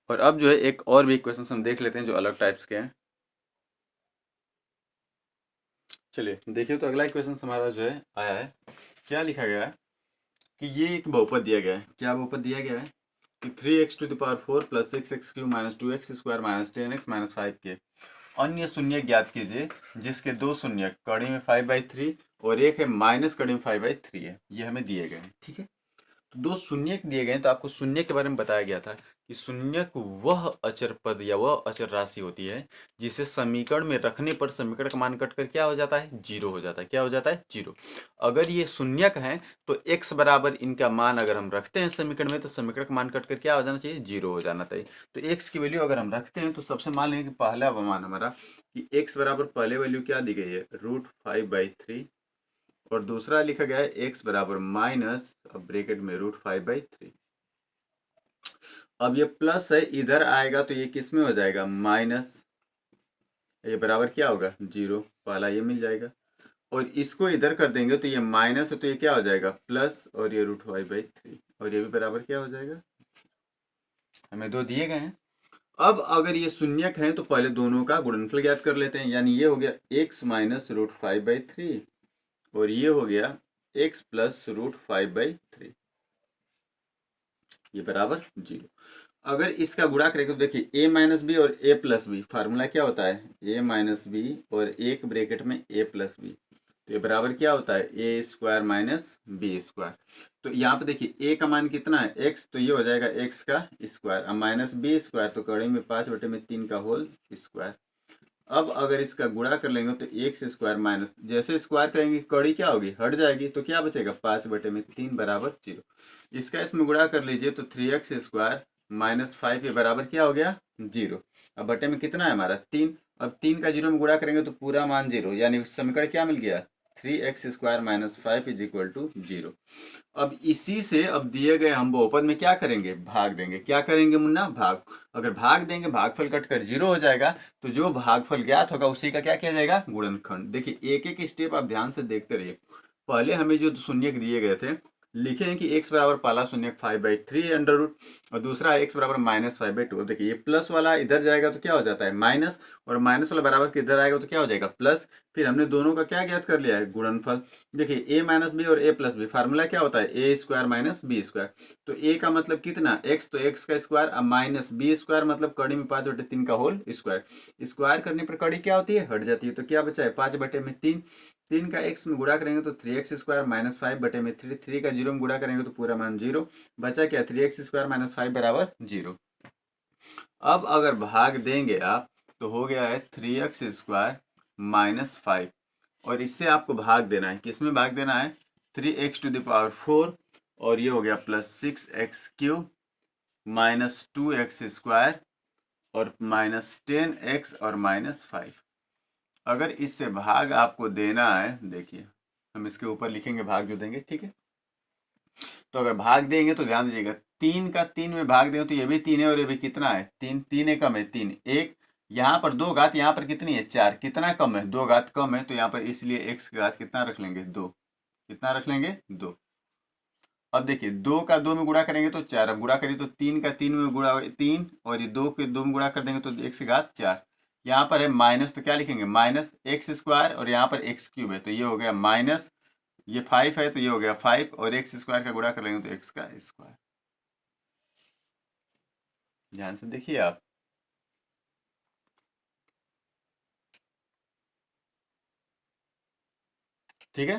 और अब जो है एक और भी क्वेश्चन हम देख लेते हैं जो अलग टाइप्स के हैं। चलिए देखिए, तो अगला क्वेश्चन हमारा जो है आया है, क्या लिखा गया है कि ये एक बहुपद दिया गया है। क्या बहुपद दिया गया है कि 3x⁴ plus 6x³ minus 2x² minus 10x minus 5 के अन्य शून्य ज्ञात कीजिए जिसके दो शून्य कड़ी में 5/3 और एक है माइनस कड़ी में 5/3 है। ये हमें दिए गए हैं, ठीक है। तो दो शून्यक दिए गए हैं, तो आपको शून्य के बारे में बताया गया था कि शून्यक वह अचर पद या वह अचर राशि होती है जिसे समीकरण में रखने पर समीकरण का मान कटकर क्या हो जाता है, जीरो हो जाता है। क्या हो जाता है, जीरो। अगर ये शून्यक है तो x बराबर इनका मान अगर हम रखते हैं समीकरण में, तो समीकरण का मान कटकर क्या हो जाना चाहिए, जीरो हो जाना चाहिए। तो x की वैल्यू अगर हम रखते हैं तो सबसे मान लेंगे कि पहला मान हमारा कि x बराबर पहले वैल्यू क्या दी गई है, √5/3, और दूसरा लिखा गया है x बराबर माइनस, अब ब्रैकेट में √5/3। अब ये प्लस है, इधर आएगा तो ये किस में हो जाएगा, माइनस, ये बराबर क्या होगा, जीरो। पहला ये मिल जाएगा, और इसको इधर कर देंगे तो ये माइनस है, तो ये क्या हो जाएगा, प्लस, और ये √5/3, और ये भी बराबर क्या हो जाएगा, हमें दो दिए गए हैं। अब अगर ये शून्यक है तो पहले दोनों का गुणनफल ज्ञात कर लेते हैं, यानी ये हो गया x माइनस √5/3, और ये हो गया x प्लस √5/3, ये बराबर जीरो। अगर इसका गुणा करेंगे तो देखिए a माइनस बी और a प्लस बी, फार्मूला क्या होता है, a माइनस बी और एक ब्रैकेट में a प्लस बी, तो ये बराबर क्या होता है, a square minus b square. तो यहाँ पे देखिए a का मान कितना है, x, तो ये हो जाएगा x का स्क्वायर, अब माइनस बी स्क्वायर, तो कड़ी में 5/3 का होल स्क्वायर। अब अगर इसका गुणा कर लेंगे तो एक्स स्क्वायर माइनस, जैसे स्क्वायर करेंगे कड़ी क्या होगी, हट जाएगी, तो क्या बचेगा, 5/3 बराबर जीरो। इसका इसमें गुणा कर लीजिए तो 3x स्क्वायर माइनस 5, ये बराबर क्या हो गया, जीरो। अब बटे में कितना है हमारा, 3। अब 3 का जीरो में गुणा करेंगे तो पूरा मान जीरो, यानी समीकरण क्या मिल गया, 3x square minus 5 is equal to zero. अब इसी से अब दिए गए हम बहुपद में क्या करेंगे, भाग देंगे। क्या करेंगे मुन्ना, भाग। अगर भाग देंगे, भागफल कटकर जीरो हो जाएगा, तो जो भागफल ज्ञात होगा उसी का क्या किया जाएगा, गुणनखंड। देखिए एक एक स्टेप आप ध्यान से देखते रहिए। पहले हमें जो शून्यक दिए गए थे, लिखे हैं कि x बराबर पहला शून्यक 5/3 अंडर रूट, और दूसरा x बराबर माइनस 5/2। देखिए ये प्लस वाला इधर जाएगा तो क्या हो जाता है, माइनस, और माइनस वाला बराबर इधर आएगा तो क्या हो जाएगा, प्लस। फिर हमने दोनों का क्या ज्ञात कर लिया है, गुणनफल। देखिए a माइनस बी और a प्लस बी, फार्मूला क्या होता है, a square minus b square. तो a का मतलब कितना, x, तो x का स्क्वायर, अब माइनस बी स्क्वायर मतलब कड़ी में 5/3 का होल स्क्वायर। स्क्वायर करने पर कड़ी क्या होती है, हट जाती है, तो क्या बचा है, 5/3। 3 का x में गुणा करेंगे तो 3x स्क्वायर माइनस 5/3, 3 का जीरो में गुणा करेंगे तो पूरा मान जीरो। बचा क्या, 3x स्क्वायर माइनस 5 बराबर जीरो। अब अगर भाग देंगे आप तो हो गया है 3x स्क्वायर माइनस 5, और इससे आपको भाग देना है, किसमें भाग देना है, 3x⁴, और ये हो गया plus 6x³ minus 2x square और माइनस 10x और माइनस 5। अगर इससे भाग आपको देना है, देखिए हम इसके ऊपर लिखेंगे भाग जो देंगे, ठीक है। तो अगर भाग देंगे तो ध्यान दीजिएगा, 3 का 3 में भाग दें तो ये भी 3 है और ये भी कितना है, 3। 3 है कम है, 3 1, यहाँ पर 2 घात, यहाँ पर कितनी है, 4, कितना कम है, 2 घात कम है, तो यहाँ पर इसलिए x घात कितना रख लेंगे, 2। कितना रख लेंगे, 2। अब देखिए 2 का 2 में गुणा करेंगे तो 4, अब गुणा करिए तो 3 का 3 में गुणा 3, और ये 2 के 2 में गुणा कर देंगे तो x घात 4। यहाँ पर है माइनस, तो क्या लिखेंगे, माइनस x स्क्वायर, और यहाँ पर x³ है, तो ये हो गया माइनस, ये 5 है तो ये हो गया 5, और x स्क्वायर का गुणा कर लेंगे तो x का स्क्वायर। ध्यान से देखिए आप, ठीक है।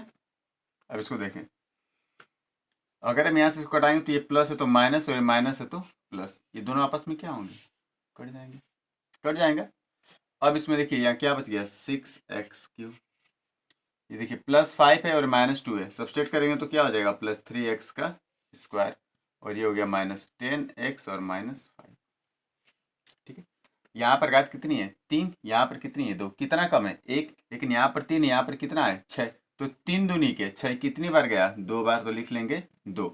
अब इसको देखें, अगर हम यहाँ से कटाएंगे तो ये प्लस है तो माइनस, और ये माइनस है तो प्लस, ये दोनों आपस में क्या होंगे, कट जाएंगे, कट जाएंगे। अब इसमें देखिए यहाँ क्या बच गया, 6x³, ये देखिए प्लस 5 है और माइनस 2 है, सब्सट्रेट करेंगे तो क्या हो जाएगा, प्लस 3x का स्क्वायर, और ये हो गया माइनस 10x और माइनस 5, ठीक है। यहाँ पर घात कितनी है, 3, यहाँ पर कितनी है, 2, कितना कम है, 1, लेकिन यहाँ पर 3, यहाँ पर कितना है, 6, तो 3 दूनी के 6 कितनी बार गया, 2 बार, तो लिख लेंगे 2।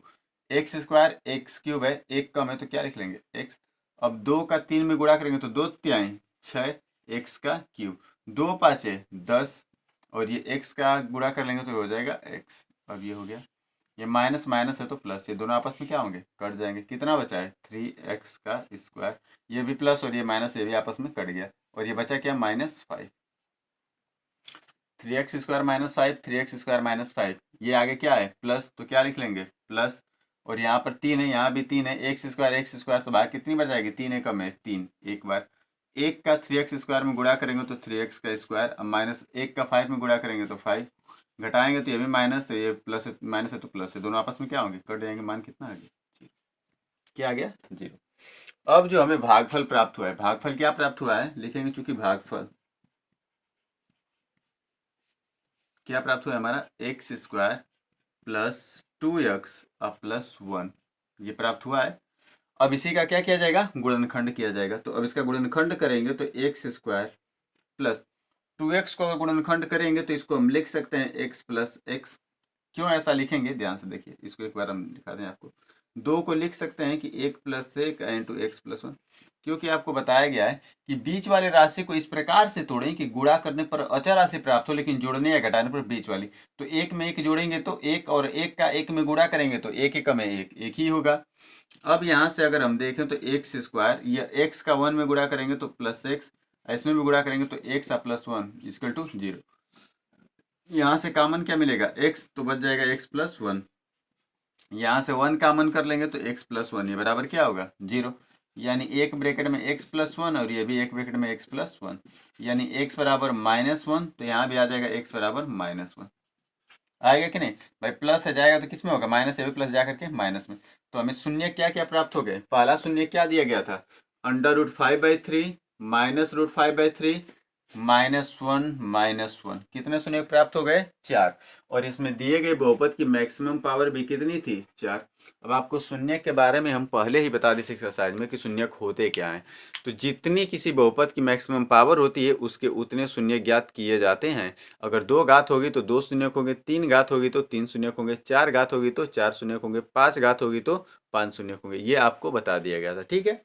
एक्स स्क्वायर x³ है, 1 कम है तो क्या लिख लेंगे, x। अब 2 का 3 में गुणा करेंगे तो 2 तिहाई 6 x का क्यूब, 2 पाँचे 10, और ये x का गुणा कर लेंगे तो हो जाएगा x। अब ये हो गया, ये माइनस माइनस है तो प्लस, ये दोनों आपस में क्या होंगे, कट जाएंगे। कितना बचा है, 3x का स्क्वायर, ये भी प्लस और ये माइनस, ये भी आपस में कट गया, और ये बचा क्या, -5। 3x square minus 5, 3x square minus 5, ये आगे क्या है, प्लस, तो क्या लिख लेंगे, प्लस, और यहाँ पर 3 है, यहाँ भी 3 है, x स्क्वायर, तो बाहर कितनी बार जाएगी, 3 है कम है, 3 एक बार। 1 का 3x स्क्वायर में गुणा करेंगे तो 3x का स्क्वायर, अब माइनस 1 का 5 में गुणा करेंगे तो 5, घटाएंगे तो ये भी माइनस है, ये प्लस है, माइनस है तो प्लस है, दोनों आपस में क्या होंगे, कट जाएंगे, मान कितना आ गया, जीरो। क्या आ गया, जीरो। अब जो हमें भागफल प्राप्त हुआ है, भागफल क्या प्राप्त हुआ है, लिखेंगे, चूंकि भागफल क्या प्राप्त हुआ है हमारा, x square plus 2x plus 1, ये प्राप्त हुआ है। अब इसी का क्या किया जाएगा, गुणनखंड किया जाएगा। तो अब इसका गुणनखंड करेंगे तो एक्स स्क्वायर प्लस 2x को अगर गुणनखंड करेंगे तो इसको हम लिख सकते हैं x प्लस एक्स। क्यों ऐसा लिखेंगे, ध्यान से देखिए, इसको एक बार हम दिखा दें आपको। दो को लिख सकते हैं कि एक प्लस एक इंटू एक्स प्लस वन, क्योंकि आपको बताया गया है कि बीच वाली राशि को इस प्रकार से तोड़ें कि गुणा करने पर अचर राशि प्राप्त हो, लेकिन जोड़ने या घटाने पर बीच वाली। तो एक में एक जोड़ेंगे तो एक, और एक का एक में गुणा करेंगे तो एक एक में एक ही होगा। अब यहाँ से अगर हम देखें तो एक्स स्क्वायर, या एक्स का 1 में गुणा करेंगे तो प्लस एक्स, इसमें भी गुणा करेंगे तो एक्स प्लस 1 इक्वल टू 0। यहाँ से कॉमन क्या मिलेगा, x, तो बच जाएगा x प्लस 1। यहाँ से 1 कॉमन कर लेंगे तो x प्लस 1, ये बराबर क्या होगा, 0। यानी एक ब्रैकेट में x प्लस 1 और ये भी एक ब्रैकेट में x प्लस 1, यानी x बराबर -1, तो यहाँ भी आ जाएगा x बराबर -1। आएगा कि नहीं भाई, प्लस है जाएगा तो किस में होगा, माइनस है भी प्लस जा करके माइनस में। तो हमें शून्य क्या क्या प्राप्त हो गए, पहला शून्य क्या दिया गया था, √5/3 -√5/3 -1 कितने शून्य प्राप्त हो गए, 4। और इसमें दिए गए बहुपद की मैक्सिमम पावर भी कितनी थी, 4। अब आपको शून्य के बारे में हम पहले ही बता दी थी एक्सरसाइज में कि शून्यक होते क्या हैं। तो जितनी किसी बहुपद की मैक्सिमम पावर होती है उसके उतने शून्य ज्ञात किए जाते हैं। अगर 2 घात होगी तो 2 शून्यक होंगे, 3 घात होगी तो 3 शून्यक होंगे, 4 घात होगी तो 4 शून्यक होंगे, 5 घात होगी तो 5 शून्यक होंगे। ये आपको बता दिया गया था, ठीक है।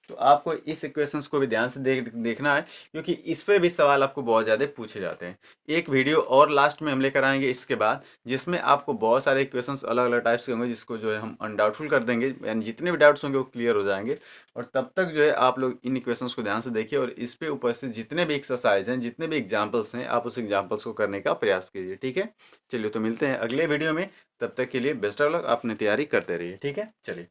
तो आपको इस इक्वेशंस को भी ध्यान से देखना है, क्योंकि इस पे भी सवाल आपको बहुत ज़्यादा पूछे जाते हैं। एक वीडियो और लास्ट में हम लेकर आएंगे इसके बाद, जिसमें आपको बहुत सारे इक्वेशंस अलग अलग टाइप्स के होंगे, जिसको जो है हम अनडाउटफुल कर देंगे, यानी जितने भी डाउट्स होंगे वो क्लियर हो जाएंगे। और तब तक जो है आप लोग इन इक्वेशंस को ध्यान से देखिए, और इस पे उपस्थित जितने भी एक्सरसाइज हैं, जितने भी एग्जाम्पल्स हैं, आप उस एग्जाम्पल्स को करने का प्रयास कीजिए, ठीक है। चलिए, तो मिलते हैं अगले वीडियो में, तब तक के लिए बेस्ट ऑफ लक, अपनी तैयारी करते रहिए, ठीक है, चलिए।